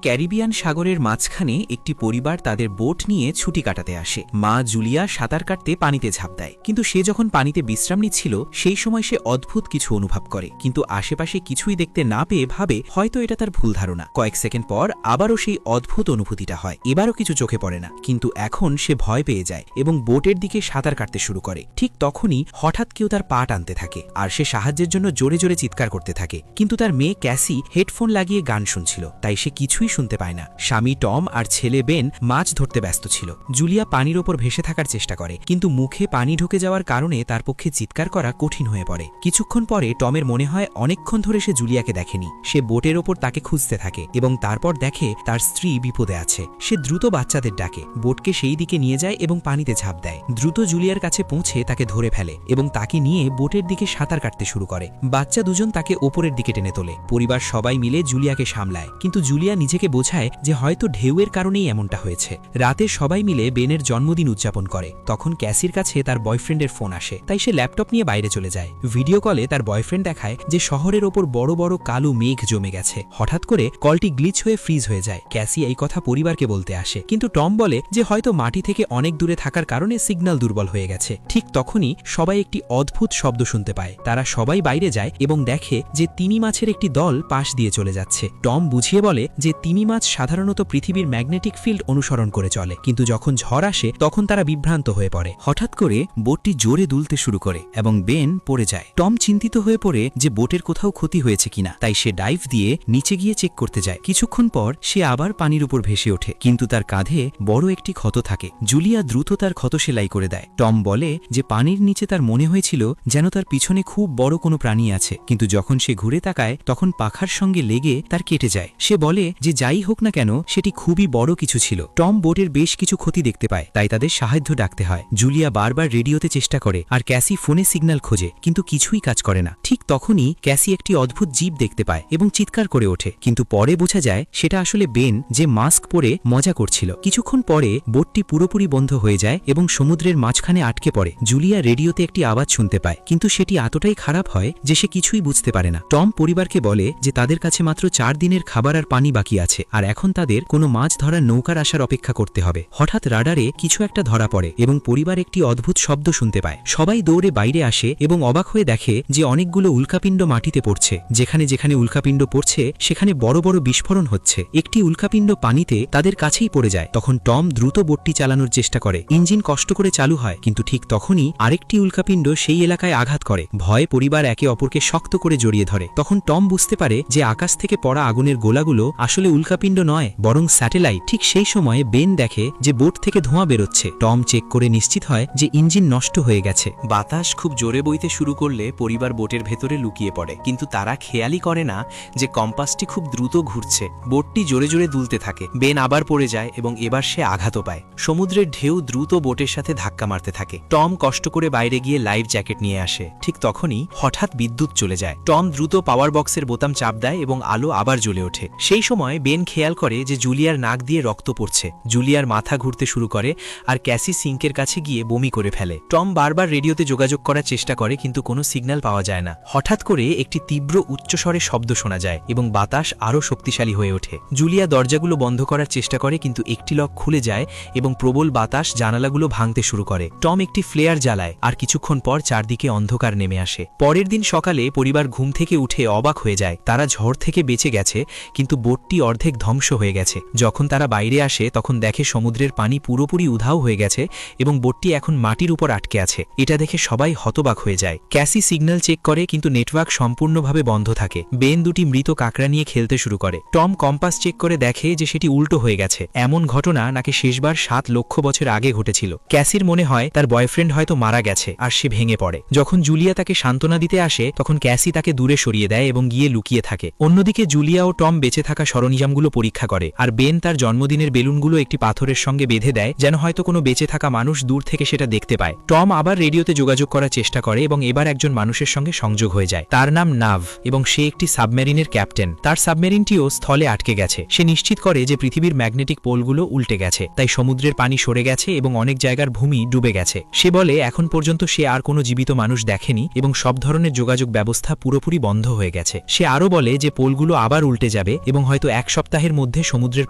Caribbean সাগরের মাঝখানে একটি পরিবার তাদের বোট নিয়ে ছুটি কাটাতে আসে। মা জুলিয়া সাঁতার কাটতে পানিতে ঝাঁপ দেয়, কিন্তু সে যখন পানিতে বিশ্রাম নিচ্ছিল সেই সময় সে অদ্ভুত কিছু অনুভব করে, কিন্তু আশেপাশে কিছুই দেখতে না পেয়ে ভাবে হয়তো এটা তার ভুল ধারণা। কয়েক সেকেন্ড পর আবারও সেই অদ্ভুত অনুভূতিটা হয়, এবারও কিছু চোখে পড়ে না, কিন্তু এখন সে ভয় পেয়ে যায় এবং বোটের দিকে সাঁতার কাটতে শুরু করে। ঠিক তখনই হঠাৎ কেউ তার পা টানতে থাকে আর সে সাহায্যের জন্য জোরে জোরে চিৎকার করতে থাকে, কিন্তু তার মেয়ে ক্যাসি হেডফোন লাগিয়ে গান শুনছিল, তাই সে কিছুই শুনতে পায় না। স্বামী টম আর ছেলে বেন মাছ ধরতে ব্যস্ত ছিল। জুলিয়া পানির ওপর ভেসে থাকার চেষ্টা করে, কিন্তু মুখে পানি ঢুকে যাওয়ার কারণে তার পক্ষে চিৎকার করা কঠিন হয়ে পড়ে। কিছুক্ষণ পরে টমের মনে হয় অনেকক্ষণ ধরে সে জুলিয়াকে দেখেনি। সে বোটের ওপর তাকে খুঁজতে থাকে এবং তারপর দেখে তার স্ত্রী বিপদে আছে। সে দ্রুত বাচ্চাদের ডাকে, বোটকে সেই দিকে নিয়ে যায় এবং পানিতে ঝাঁপ দেয়। দ্রুত জুলিয়ার কাছে পৌঁছে তাকে ধরে ফেলে এবং তাকে নিয়ে বোটের দিকে সাঁতার কাটতে শুরু করে। বাচ্চা দুজন তাকে ওপরের দিকে টেনে তোলে। পরিবার সবাই মিলে জুলিয়াকে সামলায়, কিন্তু জুলিয়া নিজেকে বোঝায় যে হয়তো ঢেউয়ের কারণেই এমনটা হয়েছে। রাতে সবাই মিলে বেনের জন্মদিন উদযাপন করে। তখন ক্যাসির কাছে তার বয়ফ্রেন্ডের ফোন আসে, তাই সে ল্যাপটপ নিয়ে বাইরে চলে যায়। ভিডিও কলে তার বয়ফ্রেন্ড দেখায় যে শহরের ওপর বড় বড় কালো মেঘ জমে গেছে। হঠাৎ করে কলটি গ্লিচ হয়ে ফ্রিজ হয়ে যায়। ক্যাসি এই কথা পরিবারকে বলতে আসে, কিন্তু টম বলে যে হয়তো মাটি থেকে অনেক দূরে থাকার কারণে সিগন্যাল দুর্বল হয়ে গেছে। ঠিক তখনই সবাই একটি অদ্ভুত শব্দ শুনতে পায়। তারা সবাই বাইরে যায় এবং দেখে যে তিমি মাছের একটি দল পাশ দিয়ে চলে যাচ্ছে। টম বুঝিয়ে বলে যে তিমি মাছ সাধারণত পৃথিবীর ম্যাগনেটিক ফিল্ড অনুসরণ করে চলে, কিন্তু যখন ঝড় আসে তখন তারা বিভ্রান্ত হয়ে পড়ে। হঠাৎ করে বোটটি জোরে দুলতে শুরু করে এবং বেন পড়ে যায়। টম চিন্তিত হয়ে পড়ে যে বোটের কোথাও ক্ষতি হয়েছে কিনা, তাই সে ডাইভ দিয়ে নিচে গিয়ে চেক করতে যায়। কিছুক্ষণ পর সে আবার পানির উপর ভেসে ওঠে, কিন্তু তার কাঁধে বড় একটি ক্ষত থাকে। জুলিয়া দ্রুত তার ক্ষত সেলাই করে দেয়। টম বলে যে পানির নিচে তার মনে হয়েছিল যেন তার পিছনে খুব বড় কোনো প্রাণী আছে, কিন্তু যখন সে ঘুরে তাকায় তখন পাখার সঙ্গে লেগে তার কেটে যায়। সে বলে যে যাই হোক না কেন সেটি খুবই বড় কিছু ছিল। টম বোটের বেশ কিছু ক্ষতি দেখতে পায়, তাই তাদের সাহায্য ডাকতে হয়। জুলিয়া বারবার রেডিওতে চেষ্টা করে আর ক্যাসি ফোনে সিগন্যাল খোঁজে, কিন্তু কিছুই কাজ করে না। ঠিক তখনই ক্যাসি একটি অদ্ভুত জীব দেখতে পায় এবং চিৎকার করে ওঠে, কিন্তু পরে বোঝা যায় সেটা আসলে বেন, যে মাস্ক পরে মজা করছিল। কিছুক্ষণ পরে বোটটি পুরোপুরি বন্ধ হয়ে যায় এবং সমুদ্রের মাঝখানে আটকে পড়ে। জুলিয়া রেডিওতে একটি আওয়াজ শুনতে পায়, কিন্তু সেটি এতটাই খারাপ হয় যে সে কিছুই বুঝতে পারে না। টম পরিবারকে বলে যে তাদের কাছে মাত্র 4 দিনের খাবার আর পানি বাকি আছে, আর এখন তাদের কোনো মাছ ধরার নৌকার আসার অপেক্ষা করতে হবে। হঠাৎ রাডারে কিছু একটা ধরা পড়ে এবং পরিবার একটি অদ্ভুত শব্দ শুনতে পায়। সবাই দৌড়ে বাইরে আসে এবং অবাক হয়ে দেখে যে অনেকগুলো উল্কাপিণ্ড মাটিতে পড়ছে। যেখানে যেখানে উল্কাপিণ্ড পড়ছে সেখানে বড় বড় বিস্ফোরণ হচ্ছে। একটি উল্কাপিণ্ড পানিতে তাদের কাছেই পড়ে যায়। তখন টম দ্রুত বোটটি চালানোর চেষ্টা করে। ইঞ্জিন কষ্ট করে চালু হয়, কিন্তু ঠিক তখনই আরেকটি উল্কাপিণ্ড সেই এলাকায় আঘাত করে। ভয়ে পরিবার একে অপরকে শক্ত করে জড়িয়ে ধরে। তখন টম বুঝতে পারে যে আকাশ থেকে পড়া আগুনের গোলাগুলো আসলে উল্কাপিণ্ড নয়, বরং স্যাটেলাইট। ঠিক সেই সময়ে বেন দেখে যে বোট থেকে ধোঁয়া বেরোচ্ছে। টম চেক করে নিশ্চিত হয় যে ইঞ্জিন নষ্ট হয়ে গেছে। বাতাস খুব জোরে বইতে শুরু করলে পরিবার বোটের ভেতরে লুকিয়ে পড়ে, কিন্তু তারা খেয়ালই করে না যে কম্পাসটি খুব দ্রুত ঘুরছে। বোটটি জোরে জোরে দুলতে থাকে। বেন আবার পড়ে যায় এবং এবার সে আঘাতও পায়। সমুদ্রের ঢেউ দ্রুত বোটের সাথে ধাক্কা মারতে থাকে। টম কষ্ট করে বাইরে গিয়ে লাইফ জ্যাকেট নিয়ে আসে। ঠিক তখনই হঠাৎ বিদ্যুৎ চলে যায়। টম দ্রুত পাওয়ার বক্সের বোতাম চাপ দেয় এবং আলো আবার জ্বলে ওঠে। সেই সময় বেন খেয়াল করে যে জুলিয়ার নাক দিয়ে রক্ত পড়ছে। জুলিয়ার মাথা ঘুরতে শুরু করে আর ক্যাসি সিঙ্কের কাছে গিয়ে বমি করে ফেলে। টম বারবার রেডিওতে যোগাযোগ করার চেষ্টা করে, কিন্তু কোনো সিগন্যাল পাওয়া যায় না। হঠাৎ করে একটি তীব্র উচ্চস্বরে শব্দ শোনা যায় এবং বাতাস আরও শক্তিশালী হয়ে ওঠে। জুলিয়া দরজাগুলো বন্ধ করার চেষ্টা করে, কিন্তু একটি লক খুলে যায় এবং প্রবল বাতাস জানালাগুলো ভাঙতে শুরু করে। টম একটি ফ্লেয়ার জ্বালায় আর কিছুক্ষণ পর চারদিকে অন্ধকার নেমে আসে। পরের দিন সকালে পরিবার ঘুম থেকে উঠে অবাক হয়ে যায়। তারা ঝড় থেকে বেঁচে গেছে, কিন্তু বোটটি অর্ধেক ধ্বংস হয়ে গেছে। যখন তারা বাইরে আসে তখন দেখে সমুদ্রের পানি পুরোপুরি উধাও হয়ে গেছে এবং বোটটি এখন মাটির উপর আটকে আছে। এটা দেখে সবাই হতবাক হয়ে যায়। ক্যাসি সিগন্যাল চেক করে, কিন্তু নেটওয়ার্ক সম্পূর্ণভাবে বন্ধ থাকে। বেন দুটি মৃত কাকড়া নিয়ে খেলতে শুরু করে। টম কম্পাস চেক করে দেখে যে সেটি উল্টো হয়ে গেছে। এমন ঘটনা নাকি শেষবার 7 লক্ষ বছর আগে ঘটেছিল। ক্যাসির মনে হয় তার বয়ফ্রেন্ড হয়তো মারা গেছে আর সে ভেঙে পড়ে। যখন জুলিয়া তাকে সান্ত্বনা দিতে আসে তখন ক্যাসি তাকে দূরে সরিয়ে দেয় এবং গিয়ে লুকিয়ে থাকে। অন্যদিকে জুলিয়া ও টম বেঁচে থাকা সরঞ্জামগুলো পরীক্ষা করে, আর বেন তার জন্মদিনের বেলুনগুলো একটি পাথরের সঙ্গে বেঁধে দেয় যেন হয়তো কোনো বেঁচে থাকা মানুষ দূর থেকে সেটা দেখতে পায়। টম আবার রেডিওতে যোগাযোগ করার চেষ্টা করে এবং এবার একজন মানুষের সঙ্গে সংযোগ হয়ে যায়। তার নাম নাভ এবং সে একটি সাবমেরিনের ক্যাপ্টেন। তার সাবমেরিনটিও স্থলে আটকে গেছে। সে নিশ্চিত করে যে পৃথিবীর ম্যাগনেটিক পোলগুলো উল্টে গেছে, তাই সমুদ্রের পানি সরে গেছে এবং অনেক জায়গার ভূমি ডুবে গেছে। সে বলে এখন পর্যন্ত সে আর কোনো জীবিত মানুষ দেখেনি এবং সব ধরনের যোগাযোগ ব্যবস্থা পুরোপুরি বন্ধ হয়ে গেছে। সে আরও বলে যে পোলগুলো আবার উল্টে যাবে এবং হয়তো 1 সপ্তাহের মধ্যে সমুদ্রের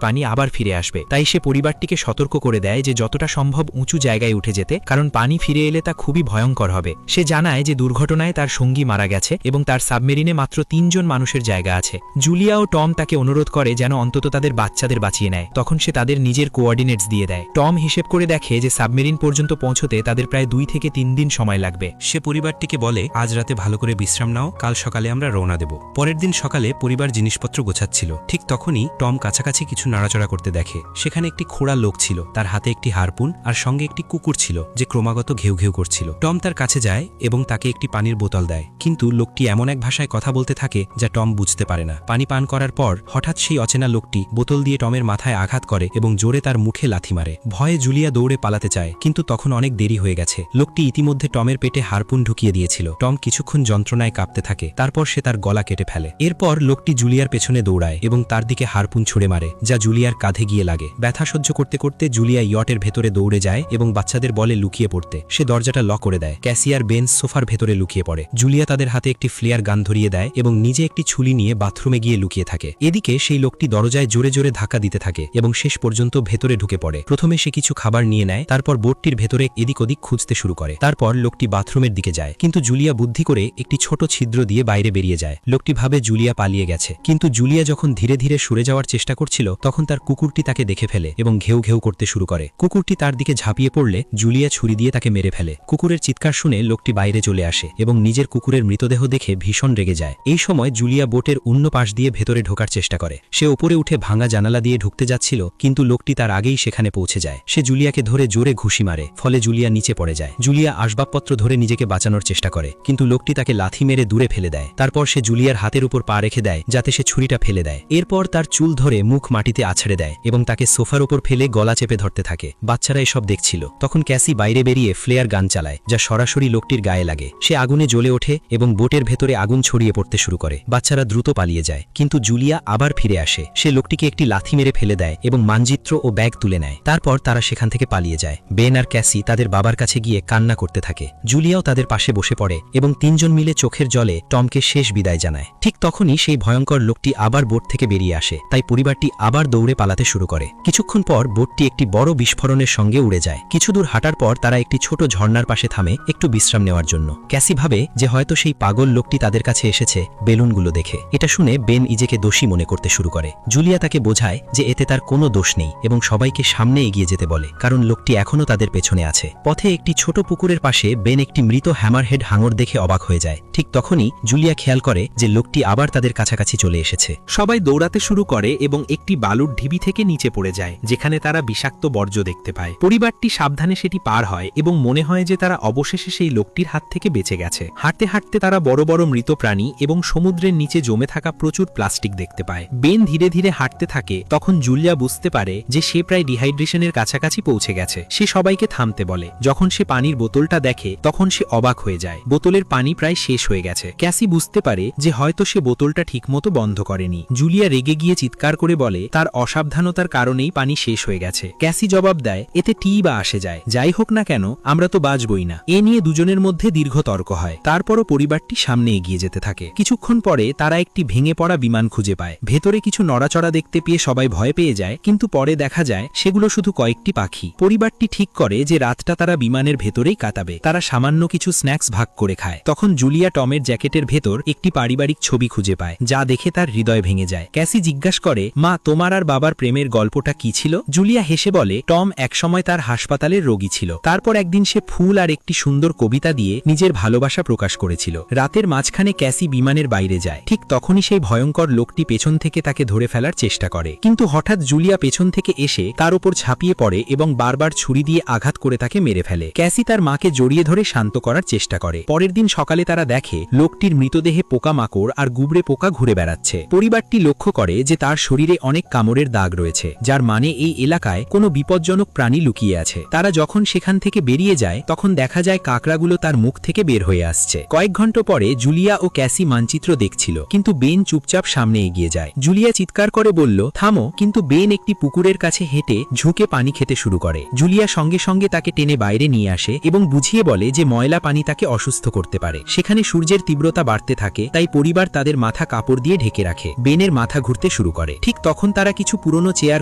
পানি আবার ফিরে আসবে। তাই সে পরিবারটিকে সতর্ক করে দেয় যে যতটা সম্ভব উঁচু জায়গায় উঠে যেতে, কারণ পানি ফিরে এলে তা খুবই ভয়ঙ্কর হবে। সে জানায় যে দুর্ঘটনায় তার সঙ্গী মারা গেছে এবং তার সাবমেরিনে মাত্র 3 জন মানুষের জায়গা আছে। জুলিয়া ও টম তাকে অনুরোধ করে যেন অন্তত তাদের বাচ্চাদের বাঁচিয়ে নেয়। তখন সে তাদের নিজের কোঅর্ডিনেটস দিয়ে দেয়। টম হিসেব করে দেখে যে সাবমেরিন পর্যন্ত পৌঁছতে তাদের প্রায় 2 থেকে 3 দিন সময় লাগবে। সে পরিবারটিকে বলে, আজ রাতে ভালো করে বিশ্রাম নাও, কাল সকালে আমরা রওনা দেব। পরের দিন সকালে পরিবার জিনিসপত্র গোছাচ্ছিল। ঠিক তখনই টম কাছাকাছি কিছু নাড়াচড়া করতে দেখে। সেখানে একটি খোড়া লোক ছিল, তার হাতে একটি হারপুন আর সঙ্গে একটি কুকুর ছিল যে ক্রমাগত ঘেউ ঘেউ করছিল। টম তার কাছে যায় এবং তাকে একটি পানির বোতল দেয়, কিন্তু লোকটি এমন এক ভাষায় কথা বলতে থাকে যা টম বুঝতে পারে না। পানি পান করার পর হঠাৎ সেই অচেনা লোকটি বোতল দিয়ে টমের মাথায় আঘাত করে এবং জোরে তার মুখে লাথি মারে। ভয়ে জুলিয়া দৌড়ে পালাতে চায়, কিন্তু তখন অনেক দেরি হয়ে গেছে। লোকটি ইতিমধ্যে টমের পেটে হারপুন ঢুকিয়ে দিয়েছিল। টম কিছুক্ষণ যন্ত্রণায় কাঁপতে থাকে, তারপর সে তার গলা কেটে ফেলে। এরপর লোকটি জুলিয়ার পেছনে দৌড়ায় এবং তার দিকে হারপুন ছুড়ে মারে, যা জুলিয়ার কাঁধে গিয়ে লাগে। ব্যথা সহ্য করতে করতে জুলিয়া ইয়টের ভেতরে দৌড়ে যায় এবং বাচ্চাদের বলে লুকিয়ে পড়তে। সে দরজাটা লক করে দেয়। ক্যাসি আর বেন সোফার ভেতরে লুকিয়ে পড়ে। জুলিয়া তাদের হাতে একটি ফ্লেয়ার গান ধরিয়ে দেয় এবং নিজে একটি ছুরি নিয়ে বাথরুমে গিয়ে লুকিয়ে থাকে। এদিকে সেই লোকটি দরজায় জোরে জোরে ধাক্কা দিতে থাকে এবং শেষ পর্যন্ত ভেতরে ঢুকে পড়ে। প্রথমে সে কিছু খাবার নিয়ে নেয়, তারপর বোটটির ভেতরে এদিক ওদিক খুঁজতে শুরু করে। তারপর লোকটি বাথরুমের দিকে যায়, কিন্তু জুলিয়া বুদ্ধি করে একটি ছোট ছিদ্র দিয়ে বাইরে বেরিয়ে যায়। লোকটি ভাবে জুলিয়া পালিয়ে গেছে, কিন্তু জুলিয়া যখন ধীরে ধীরে সরে যাওয়ার চেষ্টা করছিল তখন তার কুকুরটি তাকে দেখে ফেলে এবং ঘেউ ঘেউ করতে শুরু করে। কুকুরটি তার দিকে ঝাঁপিয়ে পড়লে জুলিয়া ছুরি দিয়ে তাকে মেরে ফেলে। কুকুরের চিৎকার শুনে লোকটি বাইরে চলে আসে এবং নিজের কুকুরের মৃতদেহ দেখে ভীষণ রেগে যায়। এই সময় জুলিয়া বোটের অন্য পাশ দিয়ে ভেতরে ঢোকার চেষ্টা করে। সে উপরে উঠে ভাঙা জানালা দিয়ে ঢুকতে যাচ্ছিল, কিন্তু লোকটি তার আগেই সেখানে পৌঁছে যায়। সে জুলিয়াকে ধরে জোরে ঘুষি মারে, ফলে জুলিয়া নিচে পড়ে যায়। জুলিয়া আসবাবপত্র ধরে নিজেকে বাঁচানোর চেষ্টা করে, কিন্তু লোকটি তাকে লাথি মেরে দূরে ফেলে দেয়। তারপর সে জুলিয়ার হাতের উপর পা রেখে দেয় যাতে সে ছুরিটা ফেলে দেয়। এরপর তার চুল ধরে মুখ মাটিতে আছড়ে দেয় এবং তাকে সোফার উপর ফেলে গলা চেপে ধরতে থাকে। বাচ্চারা এসব দেখছিল। তখন ক্যাসি বাইরে বেরিয়ে ফ্লেয়ার গান চালায়, যা সরাসরি লোকটির গায়ে লাগে। সে আগুনে জ্বলে ওঠে এবং বোটের ভেতরে আগুন ছড়িয়ে পড়তে শুরু করে। বাচ্চারা দ্রুত পালিয়ে যায়, কিন্তু জুলিয়া আবার ফিরে আসে। সে লোকটিকে একটি লাথি মেরে ফেলে দেয় এবং মানচিত্র ও ব্যাগ তুলে নেয়। তারপর তারা সেখান থেকে পালিয়ে যায়। বেন আর ক্যাসি তাদের বাবার কাছে গিয়ে কান্না করতে থাকে। জুলিয়াও তাদের পাশে বসে পড়ে এবং 3 জন মিলে চোখের জলে টমকে শেষ বিদায় জানায়। ঠিক তখনই সেই ভয়ঙ্কর লোকটি আবার বোট থেকে বেরিয়ে আসে, তাই পরিবারটি আবার দৌড়ে পালাতে শুরু করে। কিছুক্ষণ পর বোটটি একটি বড় বিস্ফোরণের সঙ্গে উড়ে যায়। কিছু দূর হাঁটার পর তারা একটি ছোট ঝর্ণার পাশে থামে একটু বিশ্রাম নেওয়ার জন্য। ক্যাসি ভাবে যে হয়তো সেই পাগল লোকটি তাদের কাছে এসেছে বেলুনগুলো দেখে। এটা শুনে বেন নিজেকে দোষী মনে করতে শুরু করে। জুলিয়া তাকে বোঝায় যে এতে তার কোনো দোষ নেই এবং সবাইকে সামনে এগিয়ে যেতে বলে, কারণ লোকটি এখনও তাদের পেছনে আছে। পথে একটি ছোট পুকুরের পাশে বেন একটি মৃত হ্যামারহেড হাঙর দেখে অবাক হয়ে যায়। ঠিক তখনই জুলিয়া খেয়াল করে যে লোকটি আবার তাদের কাছাকাছি চলে এসেছে। সবাই দৌড়াতে শুরু করে এবং একটি বালুর ঢিবি থেকে নিচে পড়ে যায়, যেখানে তারা বিষাক্ত বর্জ্য দেখতে পায়। পরিবারটি সাবধানে সেটি পার হয় এবং মনে হয় যে তারা অবশেষে সেই লোকটির হাত থেকে বেঁচে গেছে। হাঁটতে হাঁটতে তারা বড় বড় মৃত প্রাণী এবং সমুদ্রের নিচে জমে থাকা প্রচুর প্লাস্টিক দেখতে পায়। বেন ধীরে ধীরে হাঁটতে থাকে। তখন জুলিয়া বুঝতে পারে যে সে প্রায় ডিহাইড্রেশনের কাছাকাছি পৌঁছে গেছে। সে সবাইকে থামতে বলে। যখন সে পানির বোতলটা দেখে তখন সে অবাক হয়ে যায়। বোতলের পানি প্রায় শেষ হয়ে গেছে। ক্যাসি বুঝতে পারে যে হয়তো সে বোতলটা ঠিকমতো বন্ধ করেনি। জুলিয়া রেগে গিয়ে চিৎকার করে বলে তার অসাবধানতার কারণেই পানি শেষ হয়ে গেছে। ক্যাসি জবাব দেয়, এতে টি বা আসে যায়, যাই হোক না কেন আমরা তো বাঁচবই না। এ নিয়ে দুজনের মধ্যে দীর্ঘ তর্ক হয়। তারপরও পরিবারটি সামনে এগিয়ে যেতে থাকে। কিছুক্ষণ পরে তারা একটি ভেঙে পড়া বিমান খুঁজে পায়। ভেতরে কিছু নড়াচড়া দেখতে পেয়ে সবাই ভয় পেয়ে যায়, কিন্তু পরে দেখা যায় সেগুলো শুধু কয়েকটি পাখি। পরিবারটি ঠিক করে যে রাতটা তারা বিমানের ভেতরেই কাটাবে। তারা সামান্য কিছু স্ন্যাক্স ভাগ করে খায়। তখন জুলিয়া টমের জ্যাকেটের ভেতর একটি পারিবারিক ছবি খুঁজে পায়, যা দেখে তার হৃদয় ভেঙে যায়। ক্যাসি জিজ্ঞাসা করে, মা তোমার আর বাবার প্রেমের গল্পটা কি ছিল? জুলিয়া হেসে বলে, টম একসময় তার হাসপাতালের রোগী ছিল। তারপর একদিন সে ফুল আর একটি সুন্দর কবিতা দিয়ে নিজের ভালোবাসা প্রকাশ করেছিল। রাতের মাঝখানে ক্যাসি বিমানের বাইরে যায়। ঠিক তখনই সেই ভয়ঙ্কর লোকটি পেছন থেকে তাকে ধরে ফেলার চেষ্টা করে, কিন্তু হঠাৎ জুলিয়া পেছন থেকে এসে তার উপর ঝাঁপিয়ে পড়ে এবং বারবার ছুরি দিয়ে আঘাত করে তাকে মেরে ফেলে। ক্যাসি তার মাকে জড়িয়ে ধরে শান্ত করার চেষ্টা করে। পরের দিন সকালে তারা দেখে লোকটির মৃতদেহে পোকামাকড় আর গুবরে পোকা ঘুরে বেড়াচ্ছে। পরিবারটি লক্ষ্য করে যে তার শরীরে অনেক কামড়ের দাগ রয়েছে, যার মানে এই এলাকায় কোনো বিপজ্জনক প্রাণী লুকিয়ে আছে। তারা যখন সেখান থেকে বেরিয়ে যায় তখন দেখা যায় কাকড়াগুলো তার মুখ থেকে বের হয়ে আসছে। কয়েক ঘন্টা পরে জুলিয়া ও ক্যাসি মানচিত্র দেখছিল, কিন্তু বেন চুপচাপ সামনে এগিয়ে যায়। জুলিয়া চিৎকার করে বলল, থামো, কিন্তু বেন একটি পুকুরের কাছে হেঁটে ঝুঁকে পানি খেতে শুরু করে। জুলিয়া সঙ্গে সঙ্গে তাকে টেনে বাইরে নিয়ে আসে এবং বুঝিয়ে বলে যে ময়লা পানি তাকে অসুস্থ করতে পারে। সেখানে সূর্যের তীব্রতা বাড়তে থাকে, তাই পরিবার তাদের মাথা কাপড় দিয়ে ঢেকে রাখে। বেনের মাথা ঘুরতে খুঁজতে শুরু করে। ঠিক তখন তারা কিছু পুরনো চেয়ার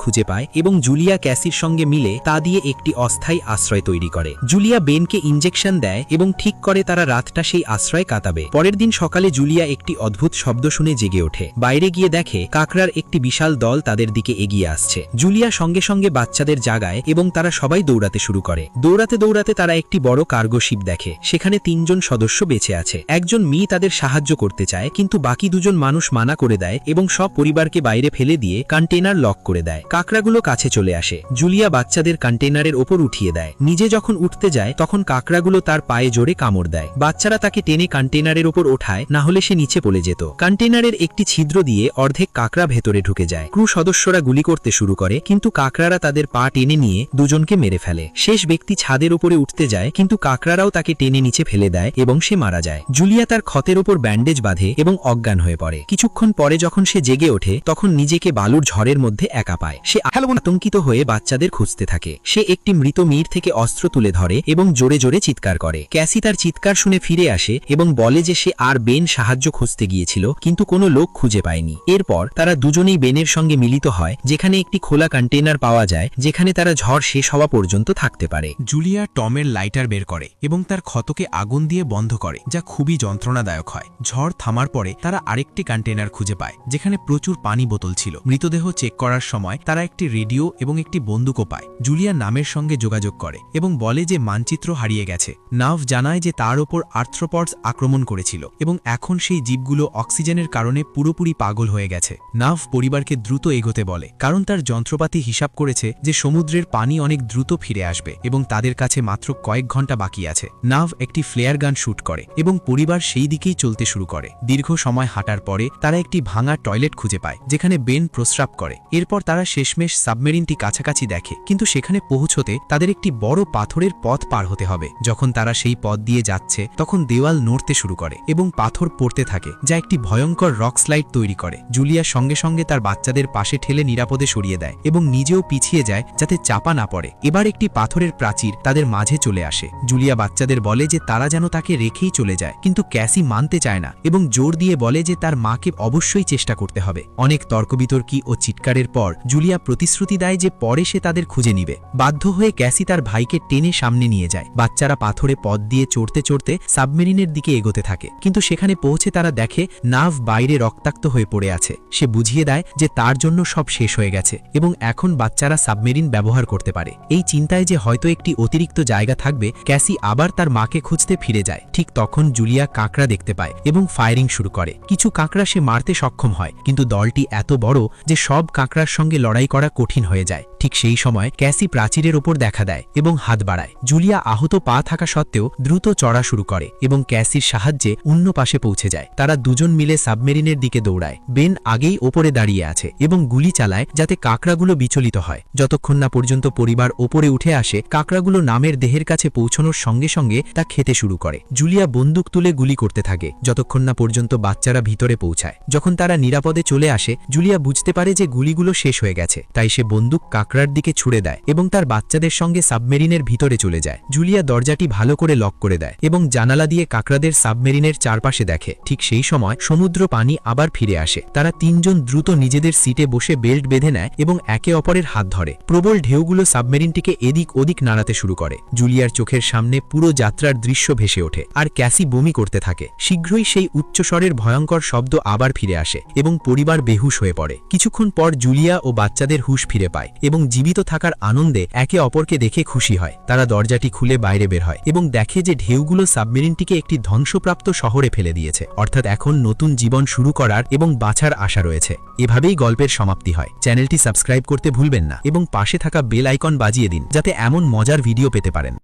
খুঁজে পায় এবং জুলিয়া ক্যাসির সঙ্গে মিলে তা দিয়ে একটি অস্থায়ী আশ্রয় তৈরি করে। জুলিয়া বেনকে ইনজেকশন দেয় এবং ঠিক করে তারা রাতটা সেই আশ্রয় কাটাবে। পরের দিন সকালে জুলিয়া একটি অদ্ভুত শব্দ শুনে জেগে ওঠে। বাইরে গিয়ে দেখে কাকড়ার একটি বিশাল দল তাদের দিকে এগিয়ে আসছে। জুলিয়া সঙ্গে সঙ্গে বাচ্চাদের জাগায় এবং তারা সবাই দৌড়াতে শুরু করে। দৌড়াতে দৌড়াতে তারা একটি বড় কার্গো শিপ দেখে। সেখানে 3 জন সদস্য বেঁচে আছে। একজন মেয়ে তাদের সাহায্য করতে চায়, কিন্তু বাকি 2 জন মানুষ মানা করে দেয় এবং সব পরিবারকে বাইরে ফেলে দিয়ে কন্টেইনার লক করে দেয়। কাকড়াগুলো কাছে চলে আসে। জুলিয়া বাচ্চাদের কন্টেইনারের ওপর উঠিয়ে দেয়। নিজে যখন উঠতে যায় তখন কাকড়াগুলো তার পায়ে জোরে কামড় দেয়। বাচ্চারা তাকে টেনে কন্টেইনারের ওপর ওঠায়, না হলে সে নিচে পড়ে যেত। কন্টেইনারের একটি ছিদ্র দিয়ে অর্ধেক কাকড়া ভেতরে ঢুকে যায়। ক্রু সদস্যরা গুলি করতে শুরু করে, কিন্তু কাকড়ারা তাদের পা টেনে নিয়ে 2 জনকে মেরে ফেলে। শেষ ব্যক্তি ছাদের উপরে উঠতে যায়, কিন্তু কাকড়ারাও তাকে টেনে নিচে ফেলে দেয় এবং সে মারা যায়। জুলিয়া তার ক্ষতের ওপর ব্যান্ডেজ বাঁধে এবং অজ্ঞান হয়ে পড়ে। কিছুক্ষণ পরে যখন সে জেগে ওঠে তখন নিজেকে বালুর ঝড়ের মধ্যে একা পায়। সে আতঙ্কিত হয়ে বাচ্চাদের খুঁজতে থাকে। সে একটি মৃত মেয়ের থেকে অস্ত্র তুলে ধরে এবং জোরে জোরে চিৎকার করে। ক্যাসি তার চিৎকার শুনে ফিরে আসে এবং বলে যে সে আর বেন সাহায্য খুঁজতে গিয়েছিল, কিন্তু কোনো লোক খুঁজে পায়নি। এরপর তারা দুজনেই বেনের সঙ্গে মিলিত হয়, যেখানে একটি খোলা কন্টেইনার পাওয়া যায়, যেখানে তারা ঝড় শেষ হওয়া পর্যন্ত থাকতে পারে। জুলিয়া টমের লাইটার বের করে এবং তার ক্ষতকে আগুন দিয়ে বন্ধ করে, যা খুবই যন্ত্রণাদায়ক হয়। ঝড় থামার পরে তারা আরেকটি কন্টেইনার খুঁজে পায়, যেখানে প্রচুর পানি বোতল ছিল। মৃতদেহ চেক করার সময় তারা একটি রেডিও এবং একটি বন্দুকও পায়। জুলিয়া নামের সঙ্গে যোগাযোগ করে এবং বলে যে মানচিত্র হারিয়ে গেছে। নাভ জানায় যে তার ওপর আর্থ্রোপডস আক্রমণ করেছিল এবং এখন সেই জীবগুলো অক্সিজেনের কারণে পুরোপুরি পাগল হয়ে গেছে। নাভ পরিবারকে দ্রুত এগোতে বলে, কারণ তার যন্ত্রপাতি হিসাব করেছে যে সমুদ্রের পানি অনেক দ্রুত ফিরে আসবে এবং তাদের কাছে মাত্র কয়েক ঘন্টা বাকি আছে। নাভ একটি ফ্লেয়ার গান শুট করে এবং পরিবার সেই দিকেই চলতে শুরু করে। দীর্ঘ সময় হাঁটার পরে তারা একটি ভাঙা টয়লেট খুঁজে পায়, যেখানে বেন প্রস্রাব করে। এরপর তারা শেষমেশ সাবমেরিনটি কাছাকাছি দেখে, কিন্তু সেখানে পৌঁছতে তাদের একটি বড় পাথরের পথ পার হতে হবে। যখন তারা সেই পথ দিয়ে যাচ্ছে তখন দেওয়াল নড়তে শুরু করে এবং পাথর পড়তে থাকে, যা একটি ভয়ঙ্কর রক স্লাইড তৈরি করে। জুলিয়া সঙ্গে সঙ্গে তার বাচ্চাদের পাশে ঠেলে নিরাপদে সরিয়ে দেয় এবং নিজেও পিছিয়ে যায় যাতে চাপা না পড়ে। এবার একটি পাথরের প্রাচীর তাদের মাঝে চলে আসে। জুলিয়া বাচ্চাদের বলে যে তারা যেন তাকে রেখেই চলে যায়, কিন্তু ক্যাসি মানতে চায় না এবং জোর দিয়ে বলে যে তার মাকে অবশ্যই চেষ্টা করতে হবে। অনেক তর্কবিতর্কি ও চিৎকারের পর জুলিয়া প্রতিশ্রুতি দেয় যে পরে সে তাদের খুঁজে নিবে। বাধ্য হয়ে ক্যাসি তার ভাইকে টেনে সামনে নিয়ে যায়। বাচ্চারা পাথরে পথ দিয়ে চড়তে চড়তে সাবমেরিনের দিকে এগোতে থাকে, কিন্তু সেখানে পৌঁছে তারা দেখে নাভ বাইরে রক্তাক্ত হয়ে পড়ে আছে। সে বুঝিয়ে দেয় যে তার জন্য সব শেষ হয়ে গেছে এবং এখন বাচ্চারা সাবমেরিন ব্যবহার করতে পারে। এই চিন্তায় যে হয়তো একটি অতিরিক্ত জায়গা থাকবে, ক্যাসি আবার তার মাকে খুঁজতে ফিরে যায়। ঠিক তখন জুলিয়া কাঁকড়া দেখতে পায় এবং ফায়ারিং শুরু করে। কিছু কাঁকড়া সে মারতে সক্ষম হয়, কিন্তু দলটি এত বড় যে সব কাঁকড়ার সঙ্গে লড়াই করা কঠিন হয়ে যায়। ঠিক সেই সময় ক্যাসি প্রাচীরের ওপর দেখা দেয় এবং হাত বাড়ায়। জুলিয়া আহত পা থাকা সত্ত্বেও দ্রুত চড়া শুরু করে এবং ক্যাসির সাহায্যে অন্য পাশে পৌঁছে যায়। তারা দুজন মিলে সাবমেরিনের দিকে দৌড়ায়। বেন আগেই ওপরে দাঁড়িয়ে আছে এবং গুলি চালায় যাতে কাঁকড়াগুলো বিচলিত হয়। যতক্ষণ না পর্যন্ত পরিবার ওপরে উঠে আসে, কাঁকড়াগুলো নামের দেহের কাছে পৌঁছানোর সঙ্গে সঙ্গে তা খেতে শুরু করে। জুলিয়া বন্দুক তুলে গুলি করতে থাকে যতক্ষণ না পর্যন্ত বাচ্চারা ভিতরে পৌঁছায়। যখন তারা নিরাপদে চলে আসে, জুলিয়া বুঝতে পারে যে গুলিগুলো শেষ হয়ে গেছে, তাই সে বন্দুক কাঁকড়ার দিকে ছুড়ে দেয় এবং তার বাচ্চাদের সঙ্গে সাবমেরিনের ভিতরে চলে যায়। জুলিয়া দরজাটি ভালো করে লক করে দেয় এবং জানালা দিয়ে কাঁকড়াদের সাবমেরিনের চারপাশে দেখে। ঠিক সেই সময় সমুদ্র পানি আবার ফিরে আসে। তারা 3 জন দ্রুত নিজেদের সিটে বসে বেল্ট বেঁধে নেয় এবং একে অপরের হাত ধরে। প্রবল ঢেউগুলো সাবমেরিনটিকে এদিক ওদিক নাড়াতে শুরু করে। জুলিয়ার চোখের সামনে পুরো যাত্রার দৃশ্য ভেসে ওঠে আর ক্যাসি বমি করতে থাকে। শীঘ্রই সেই উচ্চস্বরের ভয়ঙ্কর শব্দ আবার ফিরে আসে এবং পরিবার বেহুশ হয়ে পড়ে। কিছুক্ষণ পর জুলিয়া ও বাচ্চাদের হুঁশ ফিরে পায় এবং জীবিত থাকার আনন্দে একে অপরকে দেখে খুশি হয়। তারা দরজাটি খুলে বাইরে বের হয় এবং দেখে যে ঢেউগুলো সাবমেরিনটিকে একটি ধ্বংসপ্রাপ্ত শহরে ফেলে দিয়েছে। অর্থাৎ এখন নতুন জীবন শুরু করার এবং বাঁচার আশা রয়েছে। এভাবেই গল্পের সমাপ্তি হয়। চ্যানেলটি সাবস্ক্রাইব করতে ভুলবেন না এবং পাশে থাকা বেল আইকন বাজিয়ে দিন, যাতে এমন মজার ভিডিও পেতে পারেন।